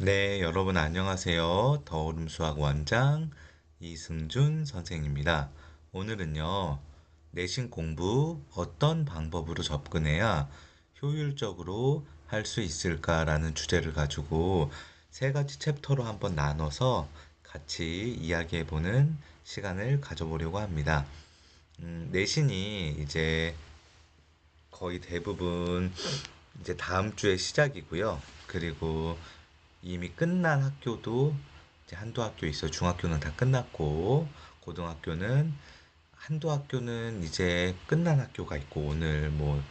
네, 여러분 안녕하세요. 더오름 수학 원장 이승준 선생입니다. 오늘은요, 내신 공부 어떤 방법으로 접근해야 효율적으로 할 수 있을까라는 주제를 가지고 세 가지 챕터로 한번 나눠서 같이 이야기해보는 시간을 가져보려고 합니다. 내신이 이제 거의 대부분 이제 다음 주에 시작이고요. 그리고 이미 끝난 학교도 이제 한두 학교 있어요. 중학교는 다 끝났고, 고등학교는 한두 학교는 이제 끝난 학교가 있고, 오늘 뭐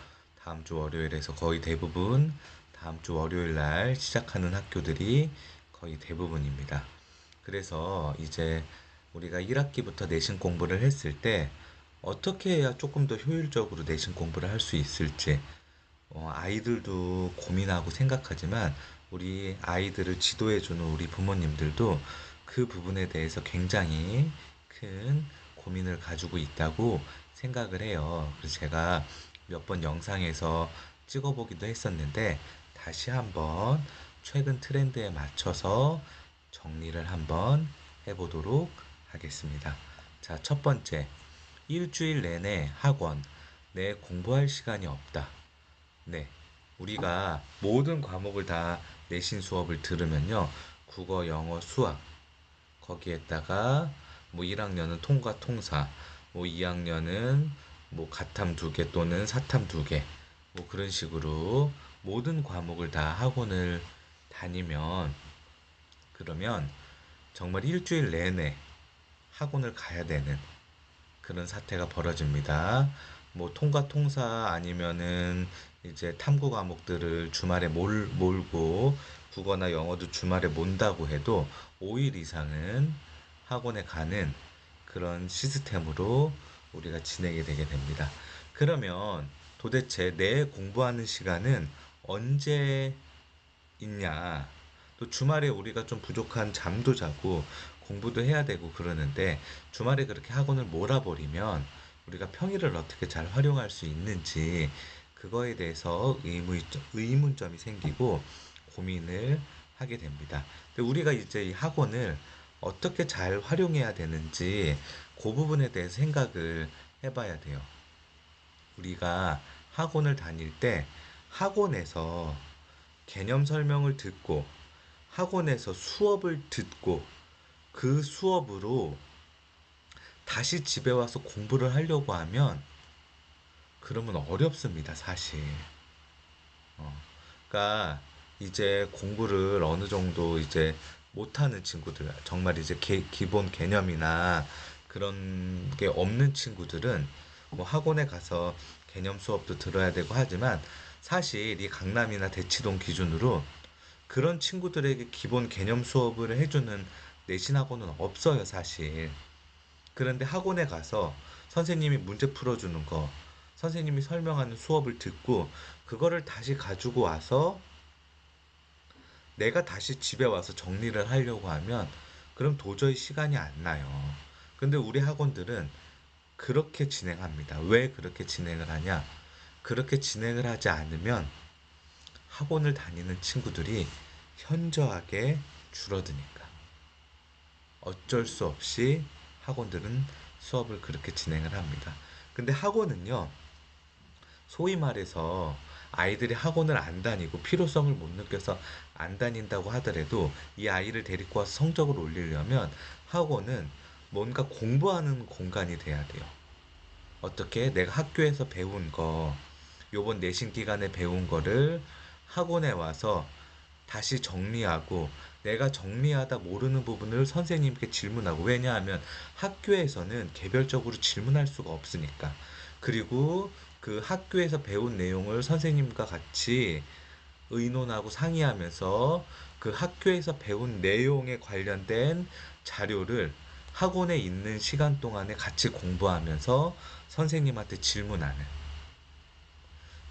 다음 주 월요일에서 거의 대부분 다음 주 월요일 날 시작하는 학교들이 거의 대부분입니다. 그래서 이제 우리가 1학기부터 내신 공부를 했을 때 어떻게 해야 조금 더 효율적으로 내신 공부를 할 수 있을지 아이들도 고민하고 생각하지만 우리 아이들을 지도해주는 우리 부모님들도 그 부분에 대해서 굉장히 큰 고민을 가지고 있다고 생각을 해요. 그래서 제가 몇 번 영상에서 찍어보기도 했었는데 다시 한번 최근 트렌드에 맞춰서 정리를 한번 해보도록 하겠습니다. 자, 첫 번째. 일주일 내내 학원, 내 공부할 시간이 없다. 네. 우리가 모든 과목을 다 내신 수업을 들으면요. 국어, 영어, 수학, 거기에다가 뭐 1학년은 통과, 통사, 뭐 2학년은 뭐 가탐 2개 또는 사탐 2개, 뭐 그런 식으로 모든 과목을 다 학원을 다니면 그러면 정말 일주일 내내 학원을 가야 되는 그런 사태가 벌어집니다. 뭐 통과 통사 아니면은 이제 탐구 과목들을 주말에 몰고 국어나 영어도 주말에 몬다고 해도 5일 이상은 학원에 가는 그런 시스템으로 우리가 진행이 되게 됩니다. 그러면 도대체 내 공부하는 시간은 언제 있냐? 또 주말에 우리가 좀 부족한 잠도 자고 공부도 해야 되고 그러는데 주말에 그렇게 학원을 몰아버리면 우리가 평일을 어떻게 잘 활용할 수 있는지 그거에 대해서 의문점이 생기고 고민을 하게 됩니다. 근데 우리가 이제 이 학원을 어떻게 잘 활용해야 되는지 그 부분에 대해서 생각을 해봐야 돼요. 우리가 학원을 다닐 때 학원에서 개념 설명을 듣고 학원에서 수업을 듣고 그 수업으로 다시 집에 와서 공부를 하려고 하면 그러면 어렵습니다, 사실. 그러니까 이제 공부를 어느 정도 이제 못하는 친구들, 정말 이제 기본 개념이나 그런 게 없는 친구들은 뭐 학원에 가서 개념 수업도 들어야 되고 하지만 사실 이 강남이나 대치동 기준으로 그런 친구들에게 기본 개념 수업을 해주는 내신 학원은 없어요, 사실. 그런데 학원에 가서 선생님이 문제 풀어주는 거, 선생님이 설명하는 수업을 듣고 그거를 다시 가지고 와서 내가 다시 집에 와서 정리를 하려고 하면 그럼 도저히 시간이 안 나요. 근데 우리 학원들은 그렇게 진행합니다. 왜 그렇게 진행을 하냐? 그렇게 진행을 하지 않으면 학원을 다니는 친구들이 현저하게 줄어드니까. 어쩔 수 없이 학원들은 수업을 그렇게 진행을 합니다. 근데 학원은요, 소위 말해서 아이들이 학원을 안 다니고 필요성을 못 느껴서 안 다닌다고 하더라도 이 아이를 데리고 와서 성적을 올리려면 학원은 뭔가 공부하는 공간이 돼야 돼요. 어떻게 내가 학교에서 배운 거, 요번 내신 기간에 배운 거를 학원에 와서 다시 정리하고 내가 정리하다 모르는 부분을 선생님께 질문하고 왜냐하면 학교에서는 개별적으로 질문할 수가 없으니까 그리고 그 학교에서 배운 내용을 선생님과 같이 의논하고 상의하면서 그 학교에서 배운 내용에 관련된 자료를 학원에 있는 시간 동안에 같이 공부하면서 선생님한테 질문하는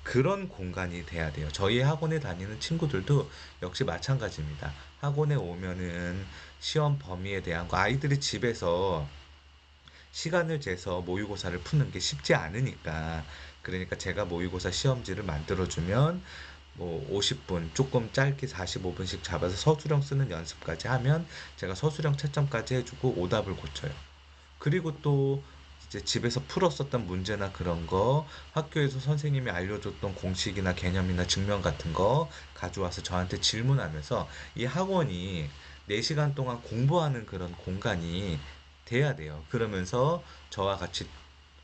그런 공간이 돼야 돼요. 저희 학원에 다니는 친구들도 역시 마찬가지입니다. 학원에 오면은 시험 범위에 대한 거 아이들이 집에서 시간을 재서 모의고사를 푸는 게 쉽지 않으니까 그러니까 제가 모의고사 시험지를 만들어주면 뭐 50분, 조금 짧게 45분씩 잡아서 서술형 쓰는 연습까지 하면 제가 서술형 채점까지 해주고 오답을 고쳐요. 그리고 또 이제 집에서 풀었었던 문제나 그런 거, 학교에서 선생님이 알려줬던 공식이나 개념이나 증명 같은 거 가져와서 저한테 질문하면서, 이 학원이 4시간 동안 공부하는 그런 공간이 돼야 돼요. 그러면서 저와 같이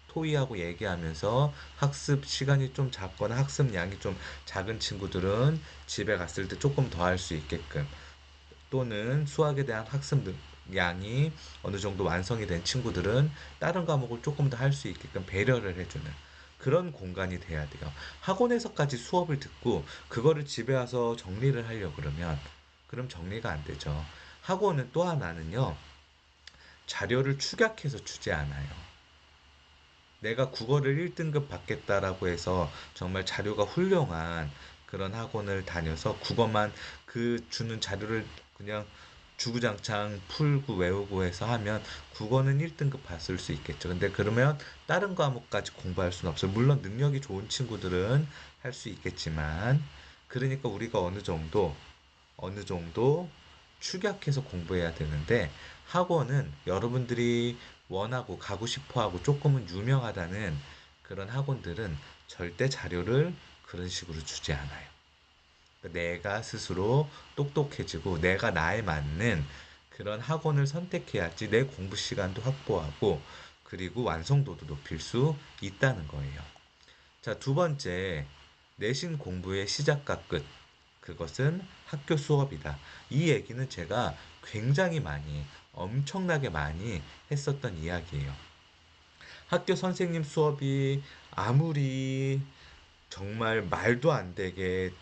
토의하고 얘기하면서 학습 시간이 좀 작거나 학습량이 좀 작은 친구들은 집에 갔을 때 조금 더 할 수 있게끔, 또는 수학에 대한 학습 양이 어느 정도 완성이 된 친구들은 다른 과목을 조금 더 할 수 있게끔 배려를 해주는 그런 공간이 돼야 돼요. 학원에서까지 수업을 듣고 그거를 집에 와서 정리를 하려고 그러면, 그럼 정리가 안 되죠. 학원은 또 하나는요, 자료를 축약해서 주지 않아요. 내가 국어를 1등급 받겠다라고 해서 정말 자료가 훌륭한 그런 학원을 다녀서 국어만 그 주는 자료를 그냥 주구장창 풀고 외우고 해서 하면 국어는 1등급 받을 수 있겠죠. 근데 그러면 다른 과목까지 공부할 수는 없어요. 물론 능력이 좋은 친구들은 할 수 있겠지만, 그러니까 우리가 어느 정도 축약해서 공부해야 되는데, 학원은 여러분들이 원하고 가고 싶어 하고 조금은 유명하다는 그런 학원들은 절대 자료를 그런 식으로 주지 않아요. 그러니까 내가 스스로 똑똑해지고 내가 나에 맞는 그런 학원을 선택해야지 내 공부 시간도 확보하고 그리고 완성도도 높일 수 있다는 거예요. 자, 두 번째, 내신 공부의 시작과 끝. 그것은 학교 수업이다. 이 얘기는 제가 굉장히 많이, 엄청나게 많이 했었던 이야기예요. 학교 선생님 수업이 아무리 정말 말도 안 되게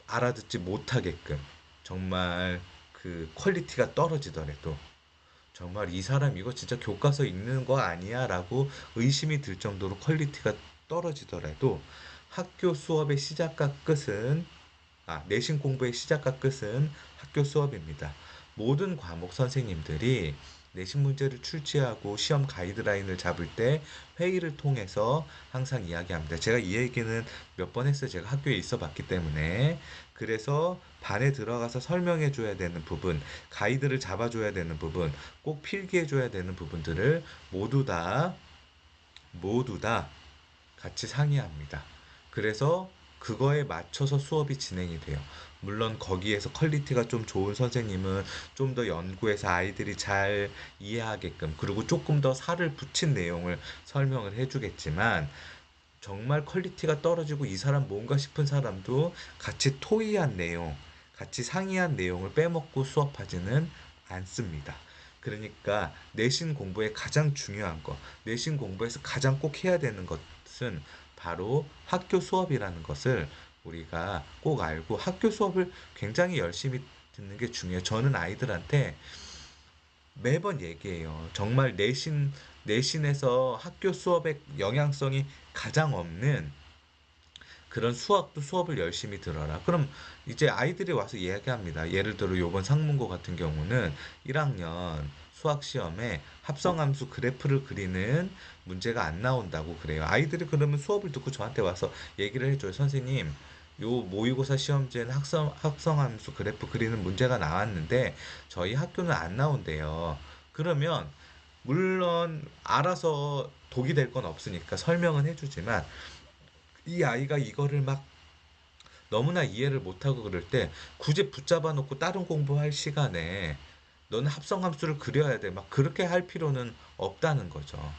알아듣지 못하게끔, 정말 그 퀄리티가 떨어지더라도, 정말 이 사람 이거 진짜 교과서 읽는 거 아니야? 라고 의심이 들 정도로 퀄리티가 떨어지더라도, 학교 수업의 시작과 끝은, 내신 공부의 시작과 끝은 학교 수업입니다. 모든 과목 선생님들이 내신 문제를 출제하고 시험 가이드라인을 잡을 때 회의를 통해서 항상 이야기합니다. 제가 이 얘기는 몇 번 했어요. 제가 학교에 있어 봤기 때문에. 그래서 반에 들어가서 설명해 줘야 되는 부분, 가이드를 잡아 줘야 되는 부분, 꼭 필기해 줘야 되는 부분들을 모두 다 같이 상의합니다. 그래서 그거에 맞춰서 수업이 진행이 돼요. 물론 거기에서 퀄리티가 좀 좋은 선생님은 좀 더 연구해서 아이들이 잘 이해하게끔, 그리고 조금 더 살을 붙인 내용을 설명을 해주겠지만, 정말 퀄리티가 떨어지고 이 사람 뭔가 싶은 사람도 같이 토의한 내용, 같이 상의한 내용을 빼먹고 수업하지는 않습니다. 그러니까 내신 공부의 가장 중요한 것, 내신 공부에서 가장 꼭 해야 되는 것은 바로 학교 수업이라는 것을 우리가 꼭 알고, 학교 수업을 굉장히 열심히 듣는 게 중요해요. 저는 아이들한테 매번 얘기해요. 정말 내신에서 학교 수업의 영향성이 가장 없는 그런 수학도 수업을 열심히 들어라. 그럼 이제 아이들이 와서 이야기합니다. 예를 들어 요번 상문고 같은 경우는 1학년 수학 시험에 합성함수 그래프를 그리는 문제가 안 나온다고 그래요. 아이들이 그러면 수업을 듣고 저한테 와서 얘기를 해줘요. 선생님, 요 모의고사 시험지에는 합성함수 그래프 그리는 문제가 나왔는데 저희 학교는 안 나온대요. 그러면 물론 알아서 독이 될 건 없으니까 설명은 해주지만, 이 아이가 이거를 막 너무나 이해를 못하고 그럴 때 굳이 붙잡아 놓고 다른 공부할 시간에 너는 합성함수를 그려야 돼, 막 그렇게 할 필요는 없다는 거죠.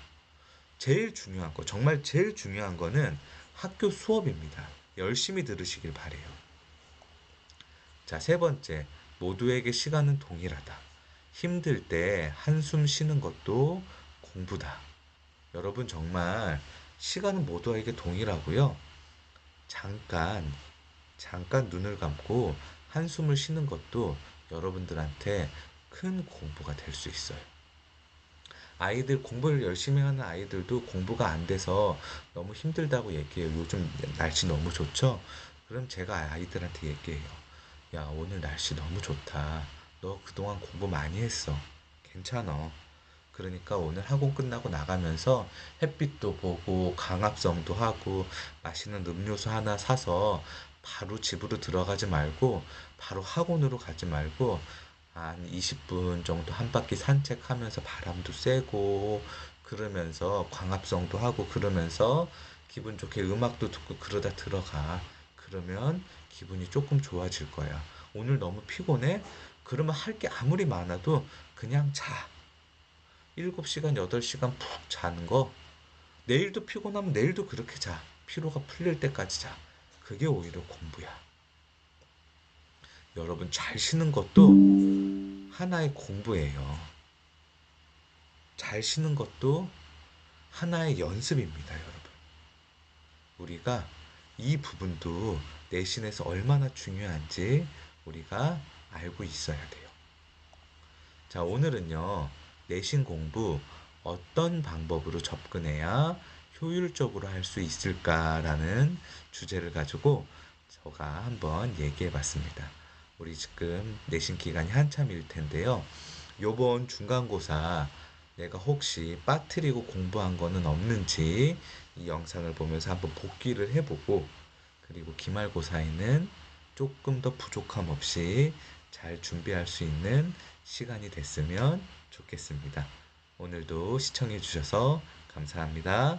제일 중요한 거, 정말 제일 중요한 거는 학교 수업입니다. 열심히 들으시길 바래요. 자, 세 번째, 모두에게 시간은 동일하다. 힘들 때 한숨 쉬는 것도 공부다. 여러분, 정말 시간은 모두에게 동일하고요. 잠깐 눈을 감고 한숨을 쉬는 것도 여러분들한테 큰 공부가 될 수 있어요. 아이들 공부를 열심히 하는 아이들도 공부가 안 돼서 너무 힘들다고 얘기해요. 요즘 날씨 너무 좋죠? 그럼 제가 아이들한테 얘기해요. 야, 오늘 날씨 너무 좋다. 너 그동안 공부 많이 했어. 괜찮아. 그러니까 오늘 학원 끝나고 나가면서 햇빛도 보고 강압성도 하고 맛있는 음료수 하나 사서 바로 집으로 들어가지 말고 바로 학원으로 가지 말고 한 20분 정도 한 바퀴 산책하면서 바람도 쐬고 그러면서 광합성도 하고 그러면서 기분 좋게 음악도 듣고 그러다 들어가. 그러면 기분이 조금 좋아질 거야. 오늘 너무 피곤해? 그러면 할 게 아무리 많아도 그냥 자. 7시간, 8시간 푹 자는 거. 내일도 피곤하면 내일도 그렇게 자. 피로가 풀릴 때까지 자. 그게 오히려 공부야. 여러분, 잘 쉬는 것도 하나의 공부예요. 잘 쉬는 것도 하나의 연습입니다, 여러분. 우리가 이 부분도 내신에서 얼마나 중요한지 우리가 알고 있어야 돼요. 자, 오늘은요, 내신 공부 어떤 방법으로 접근해야 효율적으로 할 수 있을까라는 주제를 가지고 제가 한번 얘기해 봤습니다. 우리 지금 내신 기간이 한참일 텐데요. 요번 중간고사 내가 혹시 빠뜨리고 공부한 거는 없는지 이 영상을 보면서 한번 복기를 해보고 그리고 기말고사에는 조금 더 부족함 없이 잘 준비할 수 있는 시간이 됐으면 좋겠습니다. 오늘도 시청해 주셔서 감사합니다.